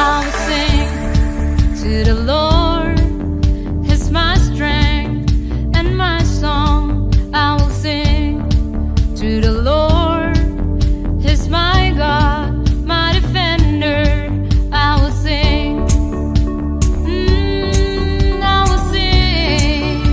I will sing to the Lord, He's my strength and my song. I will sing to the Lord, He's my God, my defender. I will sing, I will sing.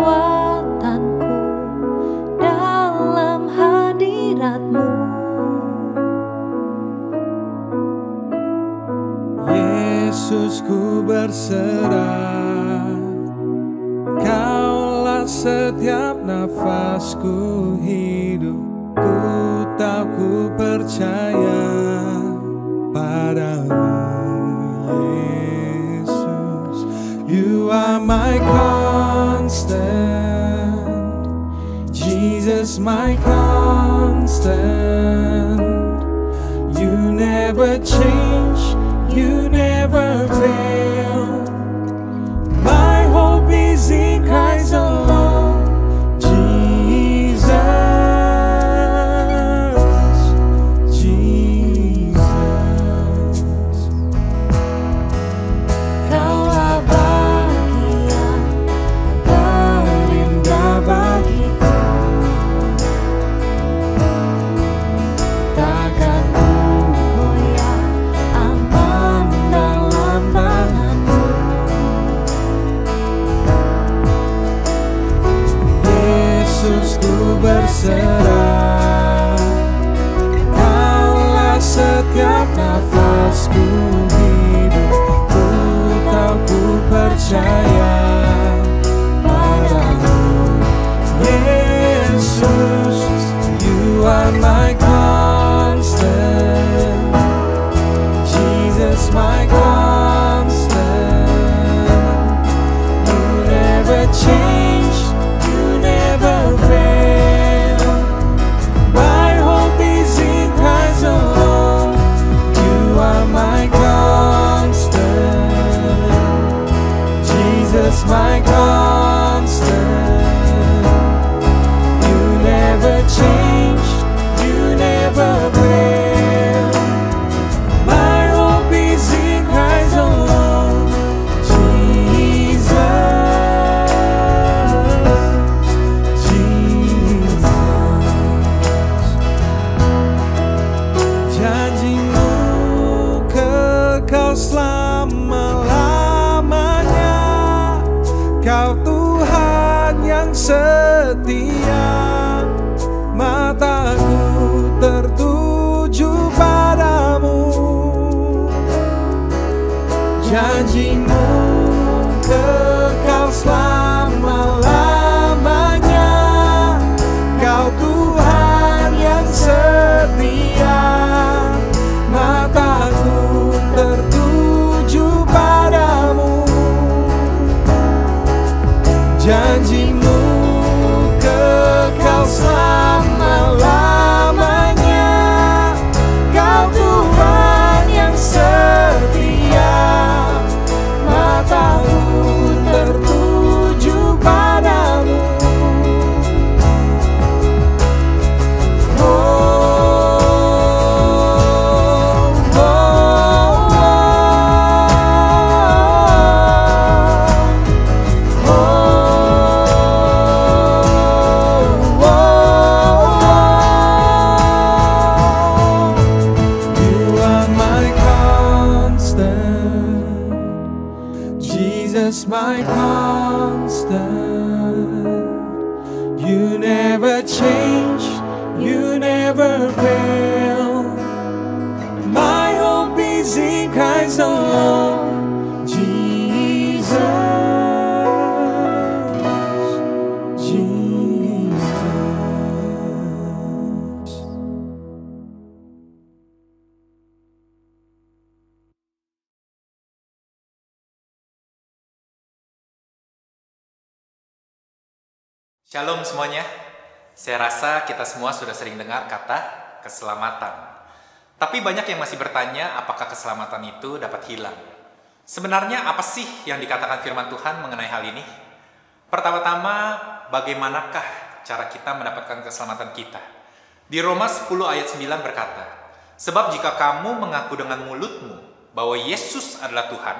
kekuatanku dalam hadirat-Mu. Yesus, ku berserah, Kaulah setiap nafasku hidup. Ku tahu, ku percaya padamu, Yesus. You are my constant, Jesus my constant. You never change, you never fail. My hope is in Christ alone, Jesus, Jesus. Kaulah bahagia terindah bagiku, takkan ku goyah, aman dalam tangan-Mu. Yesus, ku berserah, Kaulah setiap nafasku hidup. Ku tahu, ku percaya padamu, Yesus. You are my constant, Jesus my constant. You never change, you never fail. My hope is in Christ alone. You are my constant, Jesus my constant. You never change, you never fail. My hope is in Christ alone, Jesus, Jesus. Janji-Mu kekal selama-lamanya. Kau Tuhan yang setia, mataku tertuju padamu. Janji-Mu kekal selama-lamanya. Kau Tuhan yang setia, mataku tertuju padamu. Janji-Mu kekal selama-lamanya. Kau Tuhan yang setia, mataku tertuju padamu. Oh, oh, oh, oh, oh. You are my constant, Jesus my constant. You never change, you never fail. My hope is in Christ alone, Jesus, Jesus. Shalom semuanya. Saya rasa kita semua sudah sering dengar kata keselamatan. Tapi banyak yang masih bertanya apakah keselamatan itu dapat hilang. Sebenarnya apa sih yang dikatakan firman Tuhan mengenai hal ini? Pertama-tama, bagaimanakah cara kita mendapatkan keselamatan kita? Di Roma 10 ayat 9 berkata, "Sebab jika kamu mengaku dengan mulutmu bahwa Yesus adalah Tuhan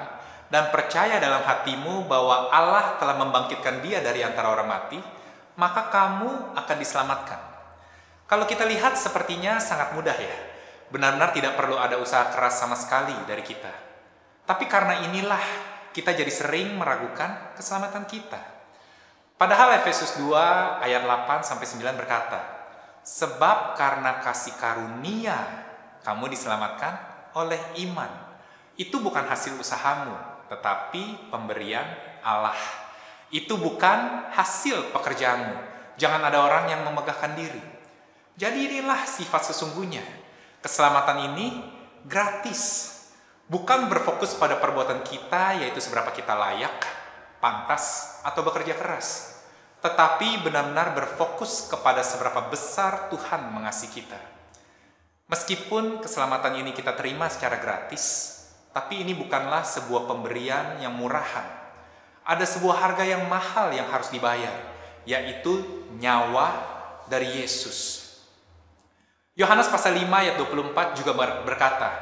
dan percaya dalam hatimu bahwa Allah telah membangkitkan Dia dari antara orang mati, maka kamu akan diselamatkan." Kalau kita lihat sepertinya sangat mudah ya. Benar-benar tidak perlu ada usaha keras sama sekali dari kita. Tapi karena inilah kita jadi sering meragukan keselamatan kita. Padahal Efesus 2 ayat 8-9 berkata, sebab karena kasih karunia kamu diselamatkan oleh iman. Itu bukan hasil usahamu, tetapi pemberian Allah. Itu bukan hasil pekerjaanmu. Jangan ada orang yang memegahkan diri. Jadi inilah sifat sesungguhnya. Keselamatan ini gratis. Bukan berfokus pada perbuatan kita, yaitu seberapa kita layak, pantas, atau bekerja keras. Tetapi benar-benar berfokus kepada seberapa besar Tuhan mengasihi kita. Meskipun keselamatan ini kita terima secara gratis, tapi ini bukanlah sebuah pemberian yang murahan. Ada sebuah harga yang mahal yang harus dibayar, yaitu nyawa dari Yesus. Yohanes pasal 5 ayat 24 juga berkata,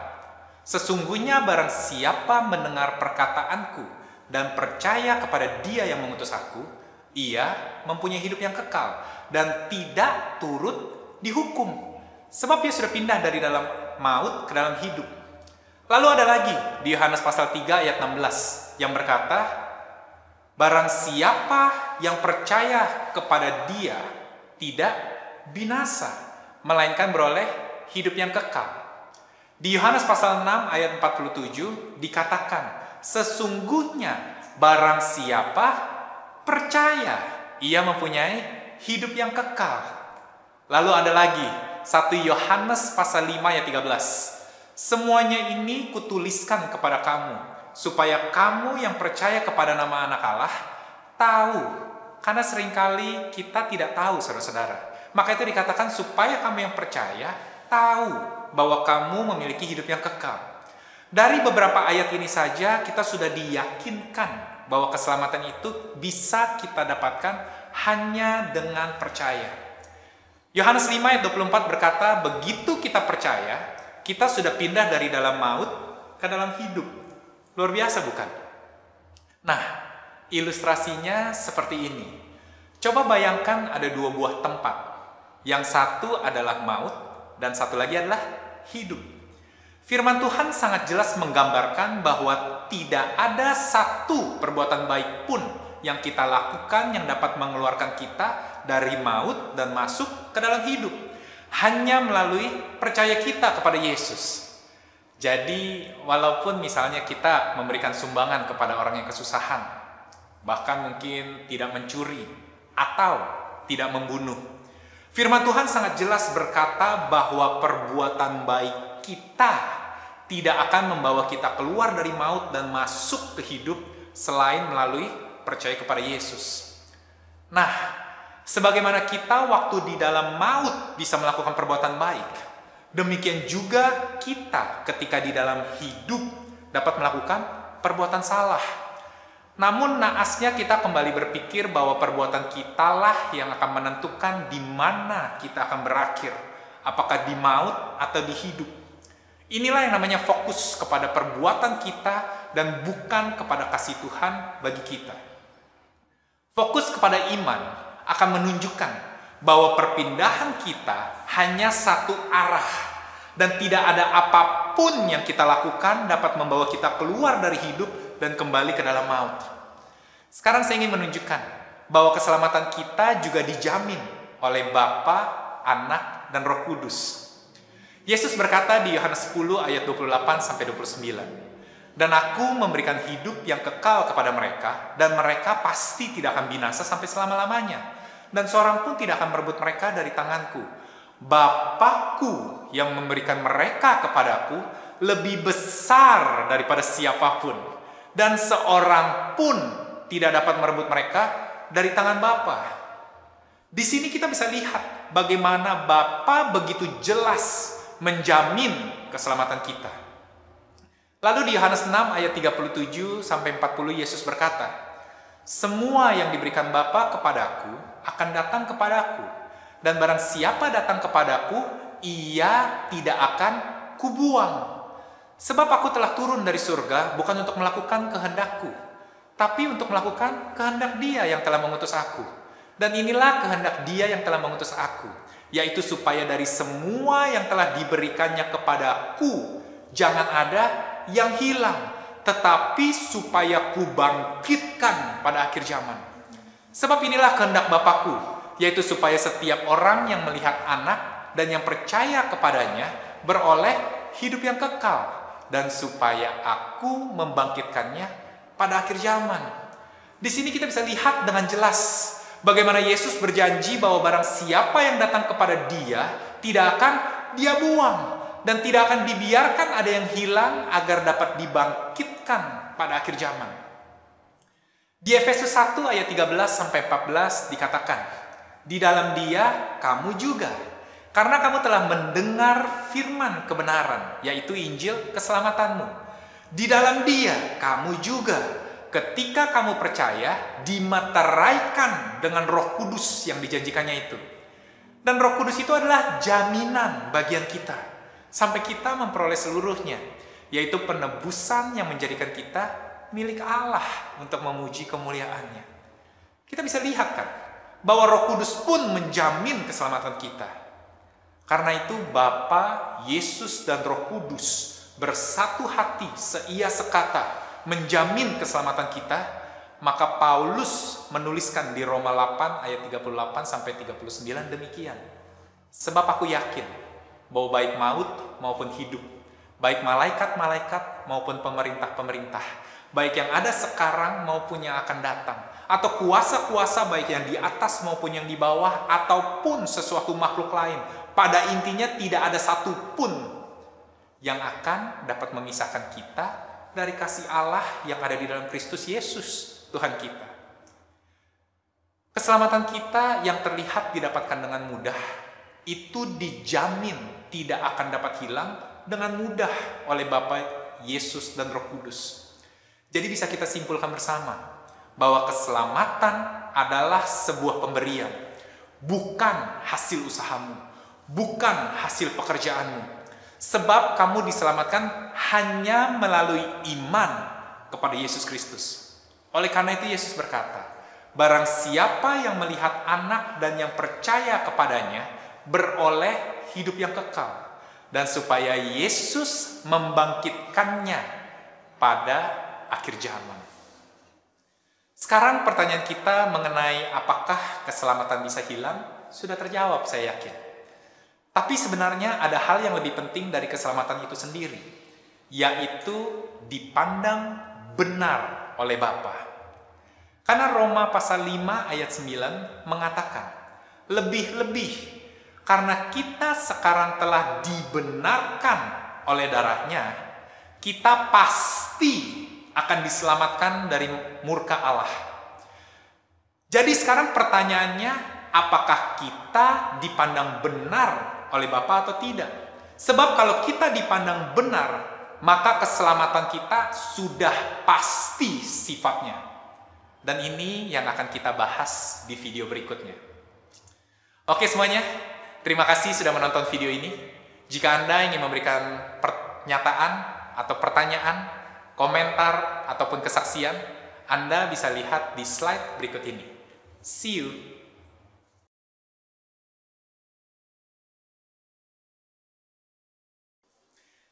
sesungguhnya barang siapa mendengar perkataanku dan percaya kepada Dia yang mengutus aku, ia mempunyai hidup yang kekal dan tidak turut dihukum. Sebab ia sudah pindah dari dalam maut ke dalam hidup. Lalu ada lagi di Yohanes pasal 3 ayat 16 yang berkata, barang siapa yang percaya kepada Dia tidak binasa, melainkan beroleh hidup yang kekal. Di Yohanes pasal 6 ayat 47 dikatakan, sesungguhnya barang siapa percaya, ia mempunyai hidup yang kekal. Lalu ada lagi 1 Yohanes pasal 5 ayat 13. Semuanya ini kutuliskan kepada kamu, supaya kamu yang percaya kepada nama anak Allah tahu. Karena seringkali kita tidak tahu, saudara-saudara. Maka itu dikatakan supaya kamu yang percaya tahu bahwa kamu memiliki hidup yang kekal. Dari beberapa ayat ini saja kita sudah diyakinkan bahwa keselamatan itu bisa kita dapatkan hanya dengan percaya. Yohanes 5 ayat 24 berkata, begitu kita percaya, kita sudah pindah dari dalam maut ke dalam hidup. Luar biasa bukan? Nah, ilustrasinya seperti ini. Coba bayangkan ada dua buah tempat. Yang satu adalah maut dan satu lagi adalah hidup. Firman Tuhan sangat jelas menggambarkan bahwa tidak ada satu perbuatan baik pun yang kita lakukan yang dapat mengeluarkan kita dari maut dan masuk ke dalam hidup. Hanya melalui percaya kita kepada Yesus. Jadi, walaupun misalnya kita memberikan sumbangan kepada orang yang kesusahan, bahkan mungkin tidak mencuri atau tidak membunuh, firman Tuhan sangat jelas berkata bahwa perbuatan baik kita tidak akan membawa kita keluar dari maut dan masuk ke hidup selain melalui percaya kepada Yesus. Nah, sebagaimana kita waktu di dalam maut bisa melakukan perbuatan baik, demikian juga kita ketika di dalam hidup dapat melakukan perbuatan salah. Namun naasnya kita kembali berpikir bahwa perbuatan kitalah yang akan menentukan di mana kita akan berakhir, apakah di maut atau di hidup. Inilah yang namanya fokus kepada perbuatan kita dan bukan kepada kasih Tuhan bagi kita. Fokus kepada iman akan menunjukkan bahwa perpindahan kita hanya satu arah dan tidak ada apapun yang kita lakukan dapat membawa kita keluar dari hidup dan kembali ke dalam maut. Sekarang saya ingin menunjukkan bahwa keselamatan kita juga dijamin oleh Bapa, Anak, dan Roh Kudus. Yesus berkata di Yohanes 10 ayat 28-29, dan aku memberikan hidup yang kekal kepada mereka, dan mereka pasti tidak akan binasa sampai selama-lamanya, dan seorang pun tidak akan merebut mereka dari tanganku. Bapakku yang memberikan mereka kepadaku lebih besar daripada siapapun, dan seorang pun tidak dapat merebut mereka dari tangan Bapa. Di sini kita bisa lihat bagaimana Bapa begitu jelas menjamin keselamatan kita. Lalu di Yohanes 6 ayat 37-40 Yesus berkata, semua yang diberikan Bapa kepadaku akan datang kepadaku, dan barang siapa datang kepadaku, ia tidak akan kubuang. Sebab aku telah turun dari surga bukan untuk melakukan kehendakku, tapi untuk melakukan kehendak Dia yang telah mengutus aku. Dan inilah kehendak Dia yang telah mengutus aku, yaitu supaya dari semua yang telah diberikannya kepadaku, jangan ada yang hilang, tetapi supaya kubangkitkan pada akhir zaman. Sebab inilah kehendak Bapakku, yaitu supaya setiap orang yang melihat Anak dan yang percaya kepadanya beroleh hidup yang kekal, dan supaya Aku membangkitkannya pada akhir zaman. Di sini kita bisa lihat dengan jelas bagaimana Yesus berjanji bahwa barang siapa yang datang kepada Dia tidak akan Dia buang, dan tidak akan dibiarkan ada yang hilang agar dapat dibangkitkan pada akhir zaman. Di Efesus 1 ayat 13-14 dikatakan, di dalam Dia kamu juga, karena kamu telah mendengar firman kebenaran, yaitu Injil keselamatanmu. Di dalam Dia kamu juga, ketika kamu percaya, dimeteraikan dengan Roh Kudus yang dijanjikannya itu. Dan Roh Kudus itu adalah jaminan bagian kita, sampai kita memperoleh seluruhnya, yaitu penebusan yang menjadikan kita milik Allah untuk memuji kemuliaannya. Kita bisa lihat kan, bahwa Roh Kudus pun menjamin keselamatan kita. Karena itu Bapa, Yesus, dan Roh Kudus bersatu hati, seia sekata, menjamin keselamatan kita. Maka Paulus menuliskan di Roma 8 ayat 38-39 demikian. Sebab aku yakin bahwa baik maut maupun hidup, baik malaikat-malaikat maupun pemerintah-pemerintah, baik yang ada sekarang maupun yang akan datang, atau kuasa-kuasa baik yang di atas maupun yang di bawah, ataupun sesuatu makhluk lain, pada intinya tidak ada satupun yang akan dapat memisahkan kita dari kasih Allah yang ada di dalam Kristus Yesus, Tuhan kita. Keselamatan kita yang terlihat didapatkan dengan mudah, itu dijamin tidak akan dapat hilang dengan mudah oleh Bapa, Yesus, dan Roh Kudus. Jadi bisa kita simpulkan bersama bahwa keselamatan adalah sebuah pemberian, bukan hasil usahamu, bukan hasil pekerjaanmu. Sebab kamu diselamatkan hanya melalui iman kepada Yesus Kristus. Oleh karena itu Yesus berkata, barang siapa yang melihat Anak dan yang percaya kepadanya beroleh hidup yang kekal, dan supaya Yesus membangkitkannya pada akhir zaman. Sekarang pertanyaan kita mengenai apakah keselamatan bisa hilang sudah terjawab, saya yakin. Tapi sebenarnya ada hal yang lebih penting dari keselamatan itu sendiri, yaitu dipandang benar oleh Bapa. Karena Roma pasal 5 ayat 9 mengatakan, lebih-lebih karena kita sekarang telah dibenarkan oleh darahnya, kita pasti akan diselamatkan dari murka Allah. Jadi sekarang pertanyaannya, apakah kita dipandang benar oleh Bapa atau tidak? Sebab kalau kita dipandang benar, maka keselamatan kita sudah pasti sifatnya. Dan ini yang akan kita bahas di video berikutnya. Oke semuanya, terima kasih sudah menonton video ini. Jika Anda ingin memberikan pernyataan atau pertanyaan, komentar, ataupun kesaksian, Anda bisa lihat di slide berikut ini. See you!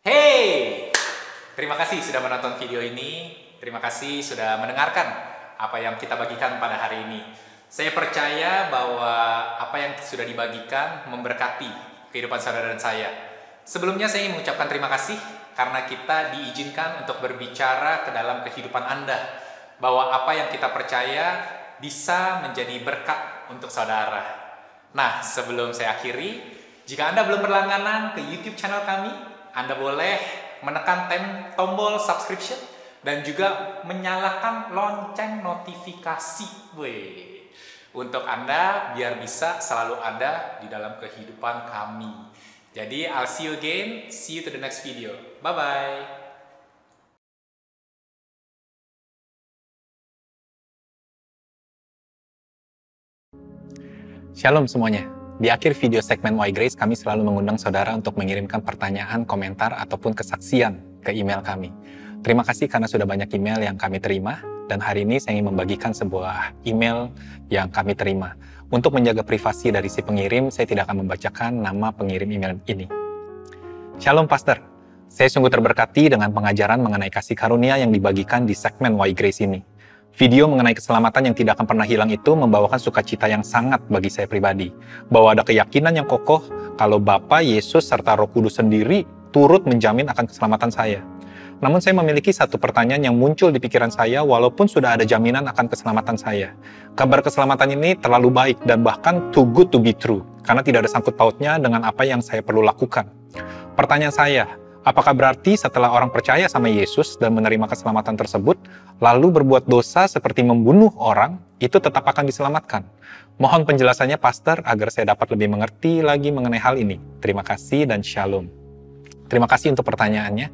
Hey! Terima kasih sudah menonton video ini. Terima kasih sudah mendengarkan apa yang kita bagikan pada hari ini. Saya percaya bahwa apa yang sudah dibagikan memberkati kehidupan saudara dan saya. Sebelumnya saya ingin mengucapkan terima kasih karena kita diizinkan untuk berbicara ke dalam kehidupan Anda, bahwa apa yang kita percaya bisa menjadi berkat untuk saudara. Nah, sebelum saya akhiri, jika Anda belum berlangganan ke YouTube channel kami, Anda boleh menekan tombol subscription dan juga menyalakan lonceng notifikasi untuk Anda biar bisa selalu ada di dalam kehidupan kami. Jadi, I'll see you again. See you to the next video. Bye-bye. Shalom semuanya. Di akhir video segmen Why Grace, kami selalu mengundang saudara untuk mengirimkan pertanyaan, komentar, ataupun kesaksian ke email kami. Terima kasih karena sudah banyak email yang kami terima, dan hari ini saya ingin membagikan sebuah email yang kami terima. Untuk menjaga privasi dari si pengirim, saya tidak akan membacakan nama pengirim email ini. Shalom Pastor, saya sungguh terberkati dengan pengajaran mengenai kasih karunia yang dibagikan di segmen Why Grace ini. Video mengenai keselamatan yang tidak akan pernah hilang itu membawakan sukacita yang sangat bagi saya pribadi. Bahwa ada keyakinan yang kokoh kalau Bapa, Yesus, serta Roh Kudus sendiri turut menjamin akan keselamatan saya. Namun saya memiliki satu pertanyaan yang muncul di pikiran saya walaupun sudah ada jaminan akan keselamatan saya. Kabar keselamatan ini terlalu baik dan bahkan too good to be true, karena tidak ada sangkut pautnya dengan apa yang saya perlu lakukan. Pertanyaan saya, apakah berarti setelah orang percaya sama Yesus dan menerima keselamatan tersebut, lalu berbuat dosa seperti membunuh orang, itu tetap akan diselamatkan? Mohon penjelasannya, Pastor, agar saya dapat lebih mengerti lagi mengenai hal ini. Terima kasih dan shalom. Terima kasih untuk pertanyaannya.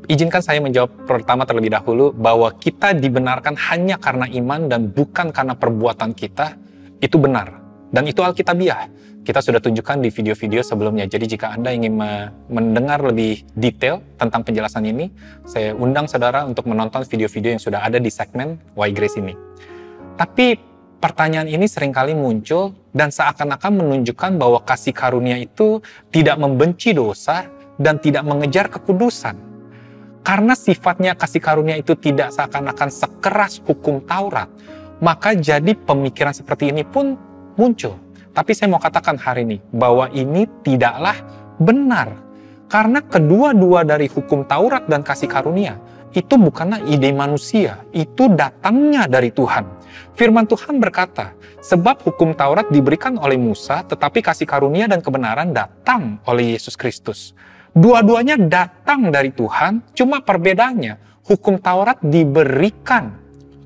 Izinkan saya menjawab pertama terlebih dahulu bahwa kita dibenarkan hanya karena iman dan bukan karena perbuatan kita, itu benar. Dan itu Alkitabiah. Kita sudah tunjukkan di video-video sebelumnya. Jadi jika Anda ingin mendengar lebih detail tentang penjelasan ini, saya undang saudara untuk menonton video-video yang sudah ada di segmen Why Grace ini. Tapi pertanyaan ini seringkali muncul dan seakan-akan menunjukkan bahwa kasih karunia itu tidak membenci dosa dan tidak mengejar kekudusan. Karena sifatnya kasih karunia itu tidak seakan-akan sekeras hukum Taurat, maka jadi pemikiran seperti ini pun muncul. Tapi saya mau katakan hari ini bahwa ini tidaklah benar. Karena kedua-dua dari hukum Taurat dan kasih karunia itu bukanlah ide manusia, itu datangnya dari Tuhan. Firman Tuhan berkata, sebab hukum Taurat diberikan oleh Musa, tetapi kasih karunia dan kebenaran datang oleh Yesus Kristus. Dua-duanya datang dari Tuhan, cuma perbedaannya hukum Taurat diberikan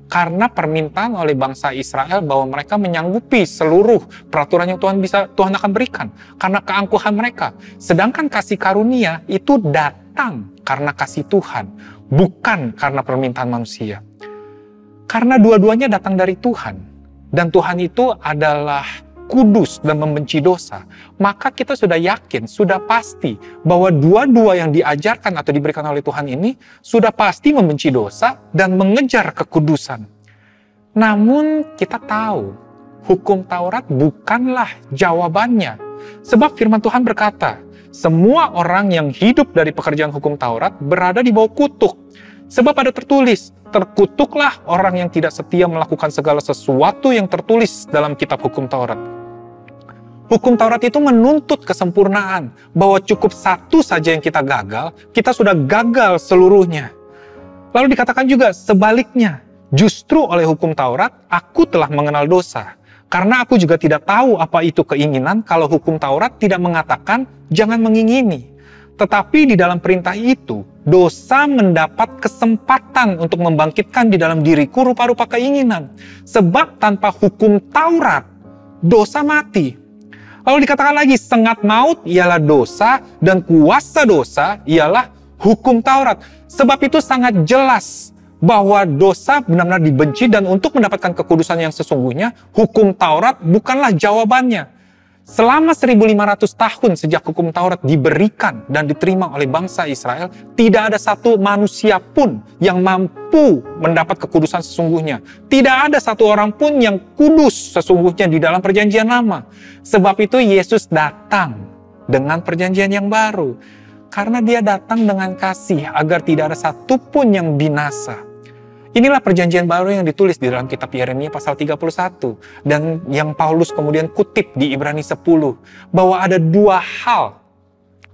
karena permintaan oleh bangsa Israel bahwa mereka menyanggupi seluruh peraturan yang Tuhan akan berikan karena keangkuhan mereka. Sedangkan kasih karunia itu datang karena kasih Tuhan, bukan karena permintaan manusia. Karena dua-duanya datang dari Tuhan, dan Tuhan itu adalah kudus dan membenci dosa, maka kita sudah yakin, sudah pasti bahwa dua-dua yang diajarkan atau diberikan oleh Tuhan ini sudah pasti membenci dosa dan mengejar kekudusan. Namun kita tahu, hukum Taurat bukanlah jawabannya. Sebab firman Tuhan berkata, semua orang yang hidup dari pekerjaan hukum Taurat berada di bawah kutuk. Sebab ada tertulis, terkutuklah orang yang tidak setia melakukan segala sesuatu yang tertulis dalam kitab hukum Taurat. Hukum Taurat itu menuntut kesempurnaan, bahwa cukup satu saja yang kita gagal, kita sudah gagal seluruhnya. Lalu dikatakan juga sebaliknya, justru oleh hukum Taurat, aku telah mengenal dosa. Karena aku juga tidak tahu apa itu keinginan kalau hukum Taurat tidak mengatakan jangan mengingini. Tetapi di dalam perintah itu, dosa mendapat kesempatan untuk membangkitkan di dalam diriku rupa-rupa keinginan. Sebab tanpa hukum Taurat, dosa mati. Lalu dikatakan lagi, sengat maut ialah dosa dan kuasa dosa ialah hukum Taurat. Sebab itu sangat jelas bahwa dosa benar-benar dibenci dan untuk mendapatkan kekudusan yang sesungguhnya, hukum Taurat bukanlah jawabannya. Selama 1500 tahun sejak hukum Taurat diberikan dan diterima oleh bangsa Israel, tidak ada satu manusia pun yang mampu mendapat kekudusan sesungguhnya. Tidak ada satu orang pun yang kudus sesungguhnya di dalam perjanjian lama. Sebab itu Yesus datang dengan perjanjian yang baru. Karena dia datang dengan kasih agar tidak ada satu pun yang binasa. Inilah perjanjian baru yang ditulis di dalam kitab Yeremia pasal 31. Dan yang Paulus kemudian kutip di Ibrani 10. Bahwa ada dua hal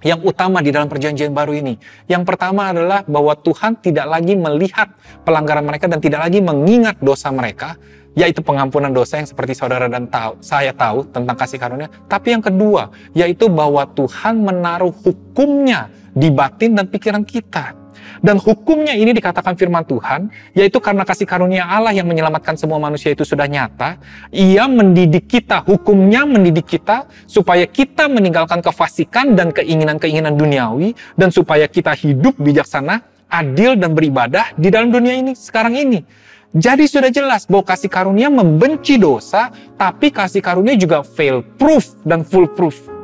yang utama di dalam perjanjian baru ini. Yang pertama adalah bahwa Tuhan tidak lagi melihat pelanggaran mereka dan tidak lagi mengingat dosa mereka. Yaitu pengampunan dosa yang seperti saudara dan saya tahu tentang kasih karunia. Tapi yang kedua, yaitu bahwa Tuhan menaruh hukumnya di batin dan pikiran kita. Dan hukumnya ini dikatakan firman Tuhan, yaitu karena kasih karunia Allah yang menyelamatkan semua manusia itu sudah nyata, Ia mendidik kita, hukumnya mendidik kita, supaya kita meninggalkan kefasikan dan keinginan-keinginan duniawi, dan supaya kita hidup bijaksana, adil, dan beribadah di dalam dunia ini, sekarang ini. Jadi sudah jelas bahwa kasih karunia membenci dosa, tapi kasih karunia juga fail proof dan full proof.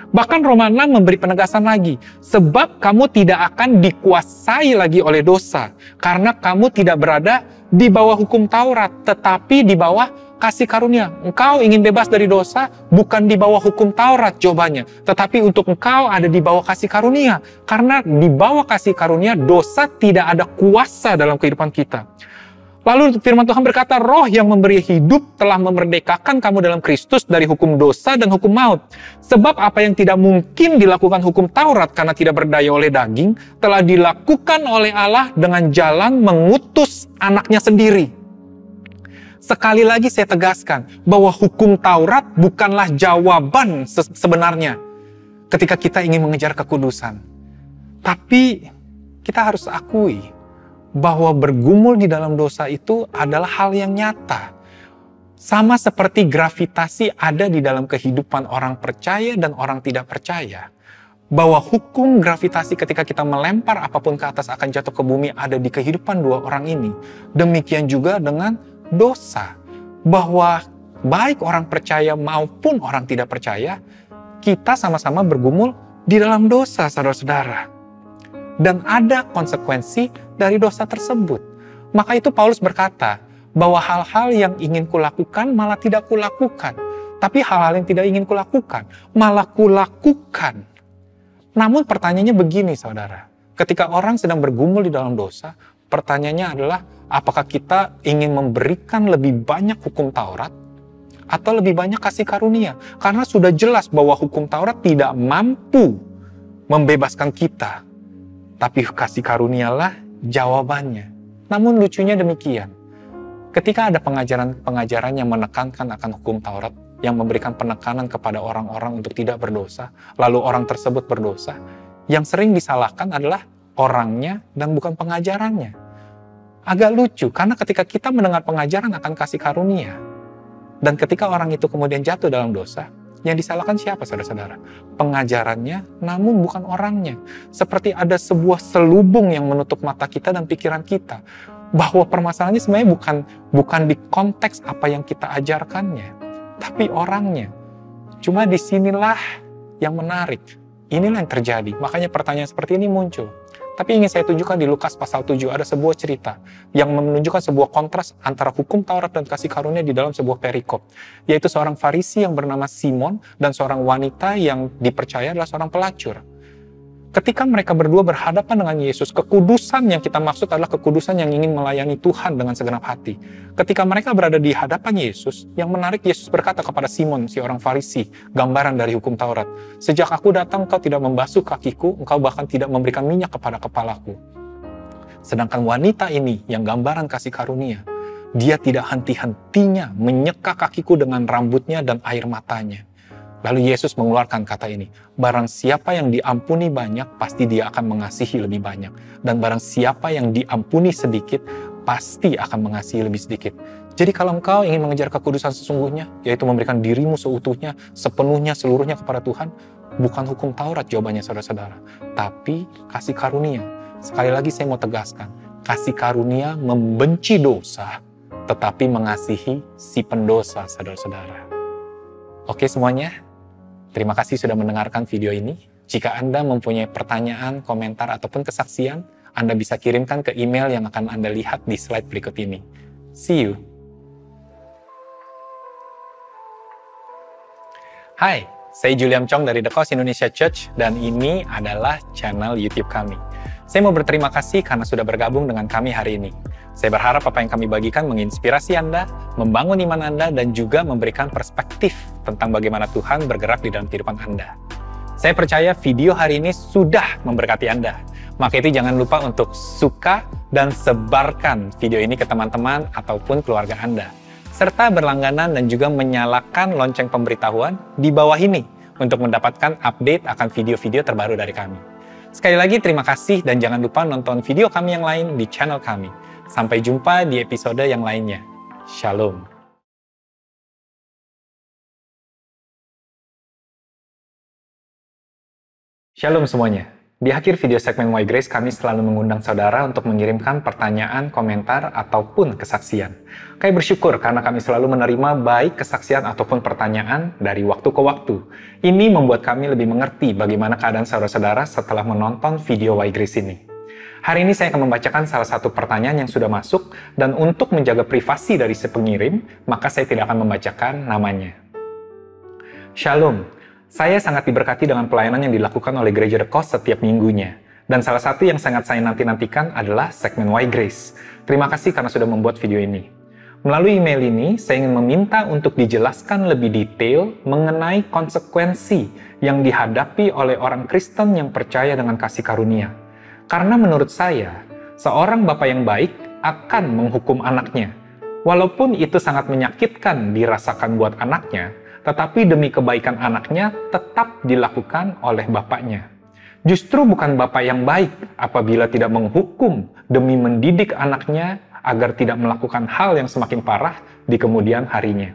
Bahkan Roma 6 memberi penegasan lagi, sebab kamu tidak akan dikuasai lagi oleh dosa, karena kamu tidak berada di bawah hukum Taurat, tetapi di bawah kasih karunia. Engkau ingin bebas dari dosa, bukan di bawah hukum Taurat jawabannya, tetapi untuk engkau ada di bawah kasih karunia. Karena di bawah kasih karunia, dosa tidak ada kuasa dalam kehidupan kita. Lalu firman Tuhan berkata, roh yang memberi hidup telah memerdekakan kamu dalam Kristus dari hukum dosa dan hukum maut. Sebab apa yang tidak mungkin dilakukan hukum Taurat karena tidak berdaya oleh daging, telah dilakukan oleh Allah dengan jalan mengutus anaknya sendiri. Sekali lagi saya tegaskan bahwa hukum Taurat bukanlah jawaban sebenarnya ketika kita ingin mengejar kekudusan. Tapi kita harus akui bahwa bergumul di dalam dosa itu adalah hal yang nyata. Sama seperti gravitasi ada di dalam kehidupan orang percaya dan orang tidak percaya. Bahwa hukum gravitasi ketika kita melempar apapun ke atas akan jatuh ke bumi ada di kehidupan dua orang ini. Demikian juga dengan dosa. Bahwa baik orang percaya maupun orang tidak percaya, kita sama-sama bergumul di dalam dosa, saudara-saudara. Dan ada konsekuensi dari dosa tersebut. Maka itu Paulus berkata bahwa hal-hal yang ingin kulakukan malah tidak kulakukan. Tapi hal-hal yang tidak ingin kulakukan malah kulakukan. Namun pertanyaannya begini saudara. Ketika orang sedang bergumul di dalam dosa, pertanyaannya adalah apakah kita ingin memberikan lebih banyak hukum Taurat atau lebih banyak kasih karunia? Karena sudah jelas bahwa hukum Taurat tidak mampu membebaskan kita. Tapi kasih karunialah jawabannya. Namun lucunya demikian. Ketika ada pengajaran-pengajaran yang menekankan akan hukum Taurat, yang memberikan penekanan kepada orang-orang untuk tidak berdosa, lalu orang tersebut berdosa, yang sering disalahkan adalah orangnya dan bukan pengajarannya. Agak lucu, karena ketika kita mendengar pengajaran akan kasih karunia, dan ketika orang itu kemudian jatuh dalam dosa, yang disalahkan siapa, saudara-saudara? Pengajarannya, namun bukan orangnya. Seperti ada sebuah selubung yang menutup mata kita dan pikiran kita. Bahwa permasalahannya sebenarnya bukan di konteks apa yang kita ajarkannya, tapi orangnya. Cuma disinilah yang menarik. Inilah yang terjadi. Makanya pertanyaan seperti ini muncul. Tapi ingin saya tunjukkan di Lukas pasal 7 ada sebuah cerita yang menunjukkan sebuah kontras antara hukum Taurat dan kasih karunia di dalam sebuah perikop. Yaitu seorang Farisi yang bernama Simon dan seorang wanita yang dipercaya adalah seorang pelacur. Ketika mereka berdua berhadapan dengan Yesus, kekudusan yang kita maksud adalah kekudusan yang ingin melayani Tuhan dengan segenap hati. Ketika mereka berada di hadapan Yesus, yang menarik Yesus berkata kepada Simon, si orang Farisi, gambaran dari hukum Taurat, "Sejak aku datang, engkau tidak membasuh kakiku, engkau bahkan tidak memberikan minyak kepada kepalaku." Sedangkan wanita ini, yang gambaran kasih karunia, dia tidak henti-hentinya menyeka kakiku dengan rambutnya dan air matanya. Lalu Yesus mengeluarkan kata ini, barang siapa yang diampuni banyak, pasti dia akan mengasihi lebih banyak. Dan barang siapa yang diampuni sedikit, pasti akan mengasihi lebih sedikit. Jadi kalau engkau ingin mengejar kekudusan sesungguhnya, yaitu memberikan dirimu seutuhnya, sepenuhnya, seluruhnya kepada Tuhan, bukan hukum Taurat jawabannya saudara-saudara, tapi kasih karunia. Sekali lagi saya mau tegaskan, kasih karunia membenci dosa, tetapi mengasihi si pendosa, saudara-saudara. Oke semuanya? Terima kasih sudah mendengarkan video ini. Jika Anda mempunyai pertanyaan, komentar, ataupun kesaksian, Anda bisa kirimkan ke email yang akan Anda lihat di slide berikut ini. See you! Hai, saya Julian Chong dari The Cause Indonesia Church, dan ini adalah channel YouTube kami. Saya mau berterima kasih karena sudah bergabung dengan kami hari ini. Saya berharap apa yang kami bagikan menginspirasi Anda, membangun iman Anda, dan juga memberikan perspektif tentang bagaimana Tuhan bergerak di dalam kehidupan Anda. Saya percaya video hari ini sudah memberkati Anda. Maka itu jangan lupa untuk suka dan sebarkan video ini ke teman-teman ataupun keluarga Anda. Serta berlangganan dan juga menyalakan lonceng pemberitahuan di bawah ini untuk mendapatkan update akan video-video terbaru dari kami. Sekali lagi terima kasih dan jangan lupa nonton video kami yang lain di channel kami. Sampai jumpa di episode yang lainnya. Shalom. Shalom semuanya. Di akhir video segmen Why Grace, kami selalu mengundang saudara untuk mengirimkan pertanyaan, komentar, ataupun kesaksian. Kami bersyukur karena kami selalu menerima baik kesaksian ataupun pertanyaan dari waktu ke waktu. Ini membuat kami lebih mengerti bagaimana keadaan saudara-saudara setelah menonton video Why Grace ini. Hari ini saya akan membacakan salah satu pertanyaan yang sudah masuk, dan untuk menjaga privasi dari si pengirim, maka saya tidak akan membacakan namanya. Shalom, saya sangat diberkati dengan pelayanan yang dilakukan oleh Gereja The Cause setiap minggunya. Dan salah satu yang sangat saya nanti-nantikan adalah segmen Why Grace. Terima kasih karena sudah membuat video ini. Melalui email ini, saya ingin meminta untuk dijelaskan lebih detail mengenai konsekuensi yang dihadapi oleh orang Kristen yang percaya dengan kasih karunia. Karena menurut saya, seorang bapak yang baik akan menghukum anaknya. Walaupun itu sangat menyakitkan dirasakan buat anaknya, tetapi demi kebaikan anaknya tetap dilakukan oleh bapaknya. Justru bukan bapak yang baik apabila tidak menghukum demi mendidik anaknya agar tidak melakukan hal yang semakin parah di kemudian harinya.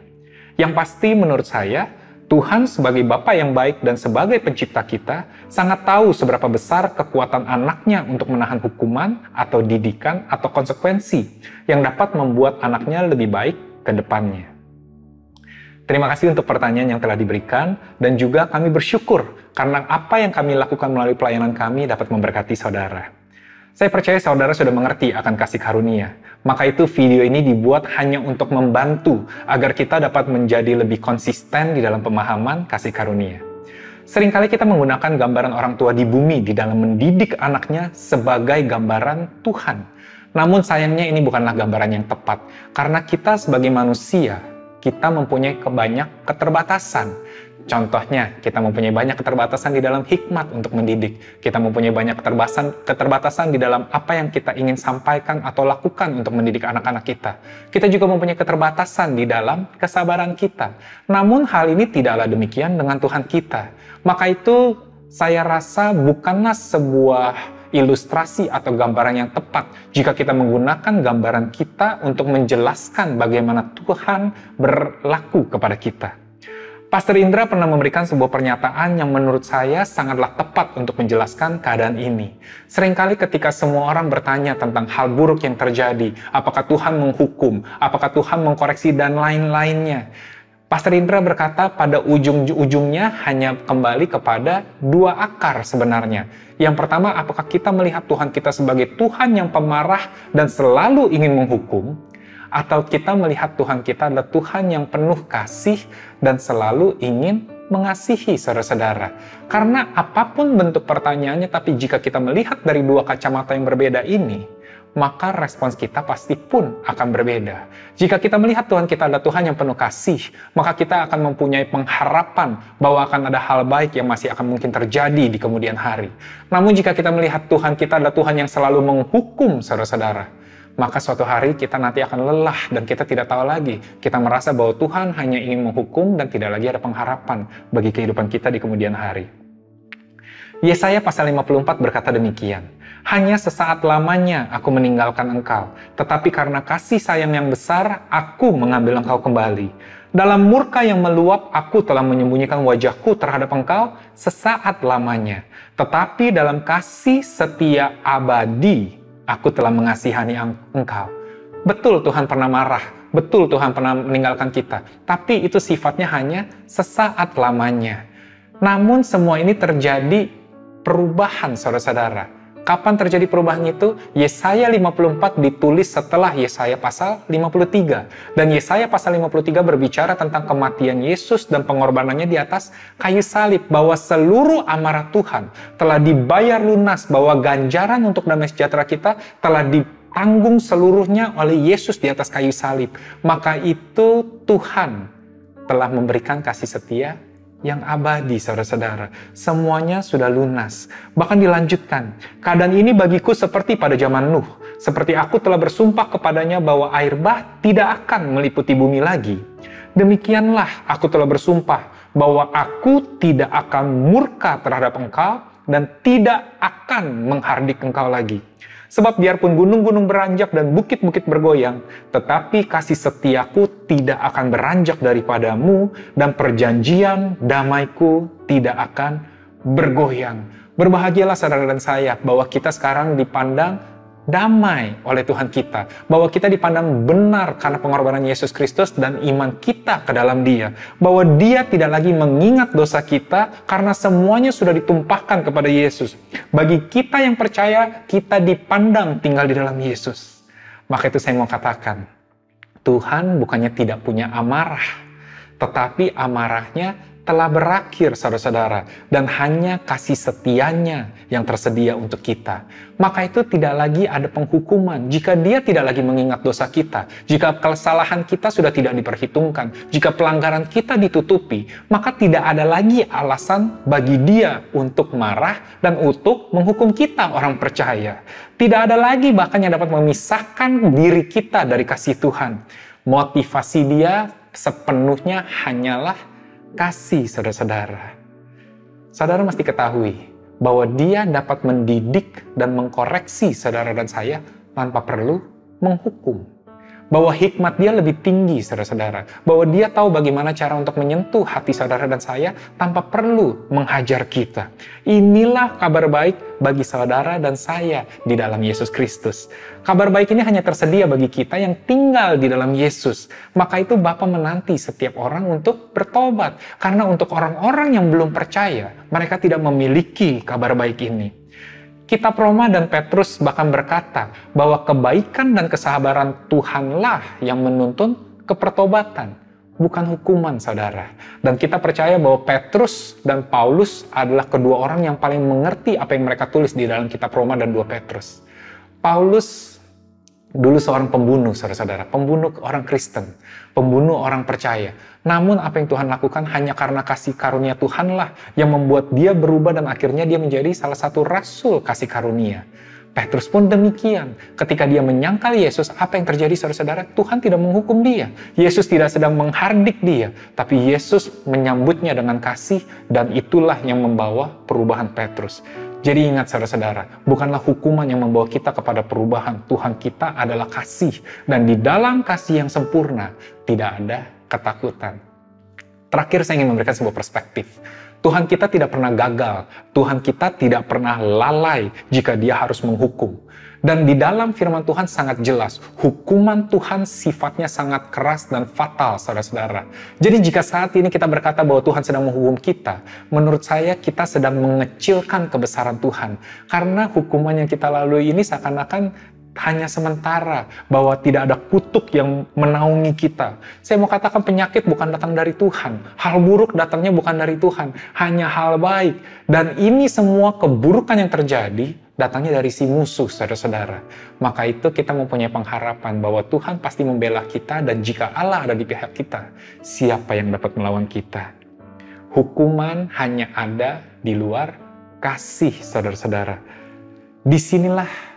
Yang pasti menurut saya, Tuhan sebagai Bapa yang baik dan sebagai pencipta kita sangat tahu seberapa besar kekuatan anaknya untuk menahan hukuman atau didikan atau konsekuensi yang dapat membuat anaknya lebih baik ke depannya. Terima kasih untuk pertanyaan yang telah diberikan dan juga kami bersyukur karena apa yang kami lakukan melalui pelayanan kami dapat memberkati saudara. Saya percaya saudara sudah mengerti akan kasih karunia. Maka itu video ini dibuat hanya untuk membantu agar kita dapat menjadi lebih konsisten di dalam pemahaman kasih karunia. Seringkali kita menggunakan gambaran orang tua di bumi di dalam mendidik anaknya sebagai gambaran Tuhan. Namun sayangnya ini bukanlah gambaran yang tepat, karena kita sebagai manusia, kita mempunyai banyak keterbatasan. Contohnya, kita mempunyai banyak keterbatasan di dalam hikmat untuk mendidik. Kita mempunyai banyak keterbatasan di dalam apa yang kita ingin sampaikan atau lakukan untuk mendidik anak-anak kita. Kita juga mempunyai keterbatasan di dalam kesabaran kita. Namun hal ini tidaklah demikian dengan Tuhan kita. Maka itu saya rasa bukanlah sebuah ilustrasi atau gambaran yang tepat jika kita menggunakan gambaran kita untuk menjelaskan bagaimana Tuhan berlaku kepada kita. Pastor Indra pernah memberikan sebuah pernyataan yang menurut saya sangatlah tepat untuk menjelaskan keadaan ini. Seringkali ketika semua orang bertanya tentang hal buruk yang terjadi, apakah Tuhan menghukum, apakah Tuhan mengkoreksi, dan lain-lainnya, Pastor Indra berkata pada ujung-ujungnya hanya kembali kepada dua akar sebenarnya. Yang pertama, apakah kita melihat Tuhan kita sebagai Tuhan yang pemarah dan selalu ingin menghukum, atau kita melihat Tuhan kita adalah Tuhan yang penuh kasih dan selalu ingin mengasihi saudara-saudara. Karena apapun bentuk pertanyaannya, tapi jika kita melihat dari dua kacamata yang berbeda ini, maka respons kita pasti pun akan berbeda. Jika kita melihat Tuhan kita adalah Tuhan yang penuh kasih, maka kita akan mempunyai pengharapan bahwa akan ada hal baik yang masih akan mungkin terjadi di kemudian hari. Namun jika kita melihat Tuhan kita adalah Tuhan yang selalu menghukum saudara-saudara, maka suatu hari kita nanti akan lelah dan kita tidak tahu lagi. Kita merasa bahwa Tuhan hanya ingin menghukum dan tidak lagi ada pengharapan bagi kehidupan kita di kemudian hari. Yesaya pasal 54 berkata demikian, "Hanya sesaat lamanya aku meninggalkan engkau, tetapi karena kasih sayang yang besar, aku mengambil engkau kembali. Dalam murka yang meluap, aku telah menyembunyikan wajahku terhadap engkau sesaat lamanya. Tetapi dalam kasih setia abadi, aku telah mengasihani engkau." Betul Tuhan pernah marah, betul Tuhan pernah meninggalkan kita, tapi itu sifatnya hanya sesaat lamanya. Namun semua ini terjadi perubahan saudara-saudara. Kapan terjadi perubahan itu? Yesaya 54 ditulis setelah Yesaya pasal 53. Dan Yesaya pasal 53 berbicara tentang kematian Yesus dan pengorbanannya di atas kayu salib. Bahwa seluruh amarah Tuhan telah dibayar lunas. Bahwa ganjaran untuk damai sejahtera kita telah ditanggung seluruhnya oleh Yesus di atas kayu salib. Maka itu Tuhan telah memberikan kasih setia yang abadi, saudara-saudara. Semuanya sudah lunas. Bahkan dilanjutkan, keadaan ini bagiku seperti pada zaman Nuh. Seperti aku telah bersumpah kepadanya bahwa air bah tidak akan meliputi bumi lagi. Demikianlah aku telah bersumpah bahwa aku tidak akan murka terhadap engkau dan tidak akan menghardik engkau lagi. Sebab biarpun gunung-gunung beranjak dan bukit-bukit bergoyang, tetapi kasih setiaku tidak akan beranjak daripadamu, dan perjanjian damaiku tidak akan bergoyang. Berbahagialah saudara dan saya bahwa kita sekarang dipandang damai oleh Tuhan kita, bahwa kita dipandang benar karena pengorbanan Yesus Kristus dan iman kita ke dalam Dia, bahwa Dia tidak lagi mengingat dosa kita karena semuanya sudah ditumpahkan kepada Yesus. Bagi kita yang percaya, kita dipandang tinggal di dalam Yesus. Maka itu saya mau katakan, Tuhan bukannya tidak punya amarah, tetapi amarahnya telah berakhir, saudara-saudara, dan hanya kasih setianya yang tersedia untuk kita. Maka itu tidak lagi ada penghukuman jika dia tidak lagi mengingat dosa kita, jika kesalahan kita sudah tidak diperhitungkan, jika pelanggaran kita ditutupi, maka tidak ada lagi alasan bagi dia untuk marah dan untuk menghukum kita, orang percaya. Tidak ada lagi bahkan yang dapat memisahkan diri kita dari kasih Tuhan. Motivasi dia sepenuhnya hanyalah kasih, saudara-saudara. Saudara mesti ketahui bahwa dia dapat mendidik dan mengkoreksi saudara dan saya tanpa perlu menghukum. Bahwa hikmat dia lebih tinggi, saudara-saudara. Bahwa dia tahu bagaimana cara untuk menyentuh hati saudara dan saya tanpa perlu menghajar kita. Inilah kabar baik bagi saudara dan saya di dalam Yesus Kristus. Kabar baik ini hanya tersedia bagi kita yang tinggal di dalam Yesus. Maka itu Bapa menanti setiap orang untuk bertobat. Karena untuk orang-orang yang belum percaya, mereka tidak memiliki kabar baik ini. Kitab Roma dan Petrus bahkan berkata bahwa kebaikan dan kesabaran Tuhanlah yang menuntun kepertobatan, bukan hukuman, saudara. Dan kita percaya bahwa Petrus dan Paulus adalah kedua orang yang paling mengerti apa yang mereka tulis di dalam kitab Roma dan 2 Petrus. Paulus dulu seorang pembunuh, saudara-saudara, pembunuh orang Kristen, pembunuh orang percaya. Namun apa yang Tuhan lakukan hanya karena kasih karunia Tuhanlah yang membuat dia berubah dan akhirnya dia menjadi salah satu rasul kasih karunia. Petrus pun demikian. Ketika dia menyangkal Yesus, apa yang terjadi, saudara-saudara? Tuhan tidak menghukum dia. Yesus tidak sedang menghardik dia, tapi Yesus menyambutnya dengan kasih dan itulah yang membawa perubahan Petrus. Jadi ingat, saudara-saudara, bukanlah hukuman yang membawa kita kepada perubahan. Tuhan kita adalah kasih. Dan di dalam kasih yang sempurna, tidak ada ketakutan. Terakhir, saya ingin memberikan sebuah perspektif. Tuhan kita tidak pernah gagal. Tuhan kita tidak pernah lalai jika dia harus menghukum. Dan di dalam firman Tuhan sangat jelas, hukuman Tuhan sifatnya sangat keras dan fatal, saudara-saudara. Jadi jika saat ini kita berkata bahwa Tuhan sedang menghukum kita, menurut saya kita sedang mengecilkan kebesaran Tuhan. Karena hukuman yang kita lalui ini seakan-akan hanya sementara, bahwa tidak ada kutuk yang menaungi kita. Saya mau katakan penyakit bukan datang dari Tuhan. Hal buruk datangnya bukan dari Tuhan. Hanya hal baik. Dan ini semua keburukan yang terjadi datangnya dari si musuh, saudara-saudara. Maka itu kita mempunyai pengharapan bahwa Tuhan pasti membela kita dan jika Allah ada di pihak kita, siapa yang dapat melawan kita? Hukuman hanya ada di luar kasih, saudara-saudara. Disinilah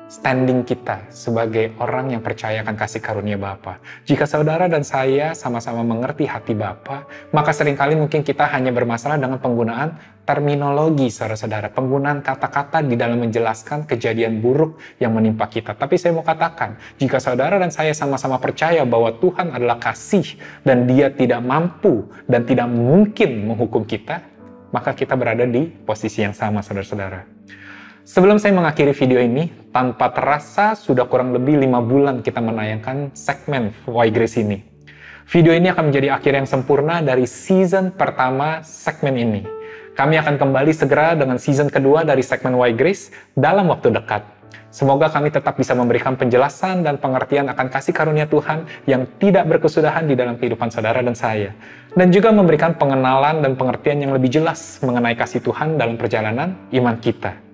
standing kita sebagai orang yang percaya akan kasih karunia Bapa. Jika saudara dan saya sama-sama mengerti hati Bapa, maka seringkali mungkin kita hanya bermasalah dengan penggunaan terminologi, saudara-saudara. Penggunaan kata-kata di dalam menjelaskan kejadian buruk yang menimpa kita. Tapi saya mau katakan, jika saudara dan saya sama-sama percaya bahwa Tuhan adalah kasih dan Dia tidak mampu dan tidak mungkin menghukum kita, maka kita berada di posisi yang sama, saudara-saudara. Sebelum saya mengakhiri video ini, tanpa terasa sudah kurang lebih 5 bulan kita menayangkan segmen Why Grace ini. Video ini akan menjadi akhir yang sempurna dari season pertama segmen ini. Kami akan kembali segera dengan season kedua dari segmen Why Grace dalam waktu dekat. Semoga kami tetap bisa memberikan penjelasan dan pengertian akan kasih karunia Tuhan yang tidak berkesudahan di dalam kehidupan saudara dan saya. Dan juga memberikan pengenalan dan pengertian yang lebih jelas mengenai kasih Tuhan dalam perjalanan iman kita.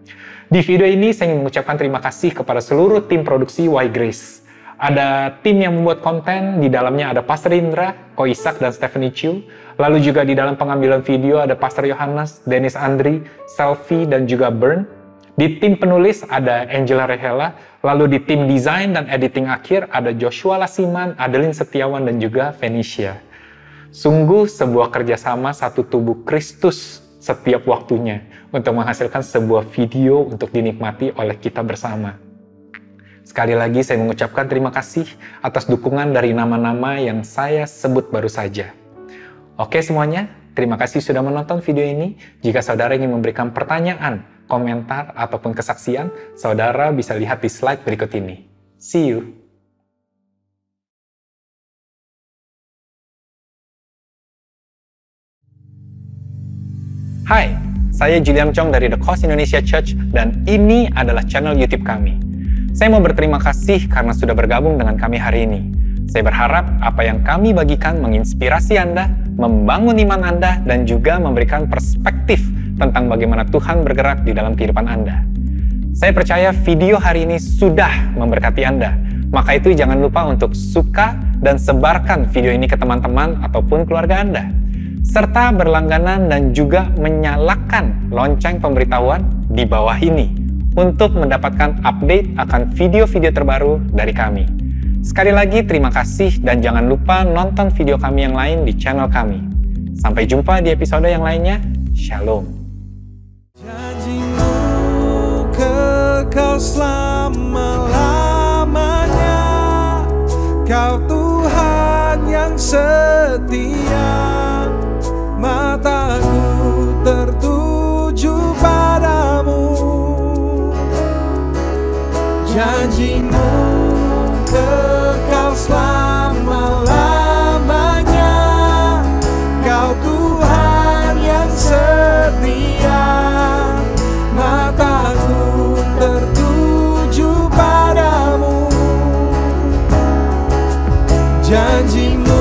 Di video ini saya ingin mengucapkan terima kasih kepada seluruh tim produksi Why Grace. Ada tim yang membuat konten, di dalamnya ada Pastor Indra, Ko Ishak, dan Stephanie Chiu. Lalu juga di dalam pengambilan video ada Pastor Yohanes, Dennis Andri, Selfie, dan juga Bern. Di tim penulis ada Angela Rehela. Lalu di tim desain dan editing akhir ada Joshua Lasiman, Adeline Setiawan, dan juga Fenicia. Sungguh sebuah kerjasama satu tubuh Kristus setiap waktunya untuk menghasilkan sebuah video untuk dinikmati oleh kita bersama. Sekali lagi saya mengucapkan terima kasih atas dukungan dari nama-nama yang saya sebut baru saja. Oke semuanya, terima kasih sudah menonton video ini. Jika saudara ingin memberikan pertanyaan, komentar, ataupun kesaksian, saudara bisa lihat di slide berikut ini. See you! Hai, saya Julian Chong dari The Cause Indonesia Church dan ini adalah channel YouTube kami. Saya mau berterima kasih karena sudah bergabung dengan kami hari ini. Saya berharap apa yang kami bagikan menginspirasi Anda, membangun iman Anda, dan juga memberikan perspektif tentang bagaimana Tuhan bergerak di dalam kehidupan Anda. Saya percaya video hari ini sudah memberkati Anda. Maka itu jangan lupa untuk suka dan sebarkan video ini ke teman-teman ataupun keluarga Anda. Serta berlangganan dan juga menyalakan lonceng pemberitahuan di bawah ini untuk mendapatkan update akan video-video terbaru dari kami. Sekali lagi terima kasih dan jangan lupa nonton video kami yang lain di channel kami. Sampai jumpa di episode yang lainnya. Shalom. Janjimu kekal selama-lamanya. Kau Tuhan yang setia. Mataku tertuju padamu. Janjimu kekal selama-lamanya. Kau Tuhan yang setia. Mataku tertuju padamu. Janjimu